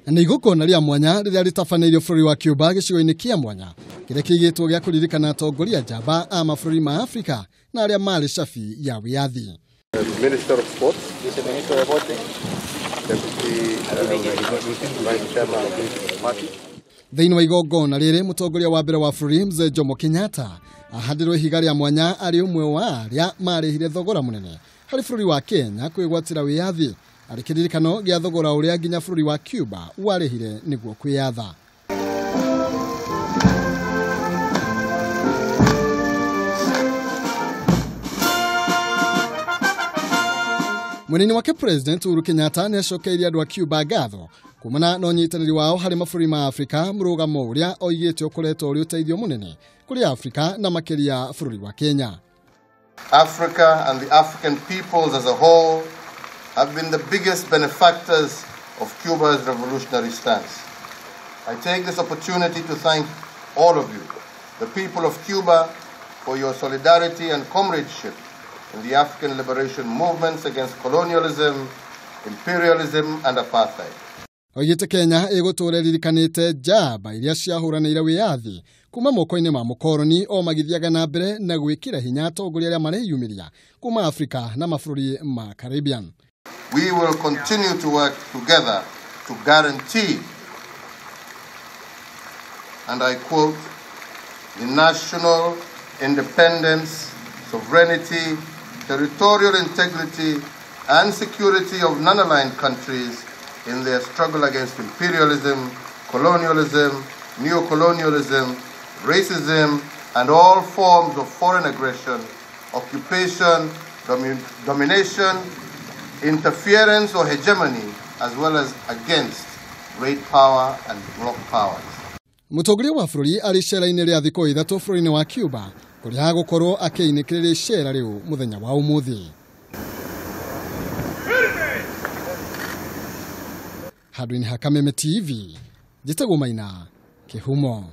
Nĩgũkona rĩa mwanya rĩrĩa rĩtabanĩirio bũrũri wa Cuba gĩcigo-inĩ kĩa mwanya kĩrĩa kĩigĩtwo gĩa kũririkana atongoria njamba a mabũrũri ma Afrika na arĩa marĩ cabi ya wĩyathi. Minister of Sports, Minister of Sports, thĩinĩ wa igongona rĩrĩ mũtongoria wa mbere wa bũrũri Mzee Jomo Kenyatta ahandirwo ihiga rĩa mwanya arĩ ũmwe wa arĩa marĩhire thogora mũnene harĩ bũrũri wa Kenya kwĩgwatĩra wĩyathi arĩ kĩririkano gĩa thogora ũrĩa nginya bũrũri wa Cuba warĩhire nĩguo kwĩyatha. Mũnini wake President Uhuru Kenyatta nĩacokeirie andũ a Cuba ngatho kumana na ũnyitanĩri wao harĩ mabũrũri ma Afrika, mũrũgamo ũrĩa oigĩte ũkoretwo ũrĩ ũteithio mũnene kũrĩ Afrika na makĩria bũrũri wa Kenya. Africa and the African peoples as a whole have been the biggest benefactors of Cuba's revolutionary stance. I take this opportunity to thank all of you, the people of Cuba, for your solidarity and comradeship in the African liberation movements against colonialism, imperialism and apartheid. Oigĩte Kenya ĩgũtũũra ĩririkanĩte njamba iria ciahũranĩire wĩyathi kuma moko-inĩ ma mũkoroni o magĩthiaga na mbere na gwĩkĩra hinya atongoria arĩa mareyumĩria kuma Afrika na mabũrũri ma Caribbean. We will continue to work together to guarantee, and I quote, the national independence, sovereignty, territorial integrity, and security of non-aligned countries in their struggle against imperialism, colonialism, neocolonialism, racism, and all forms of foreign aggression, occupation, domination, interference or hegemony, as well as against great power and bloc powers. Mũtongoria wa bũrũri arĩ icera-inĩ rĩa thikũ ithatũ bũrũri-inĩ wa Cuba kũrĩa agũkorwo akĩinĩkĩrĩria icera rĩu mũthenya wa ũmũthĩ. Handũ-inĩ ha Kameme TV, njĩtagwo Maina Kĩhumo.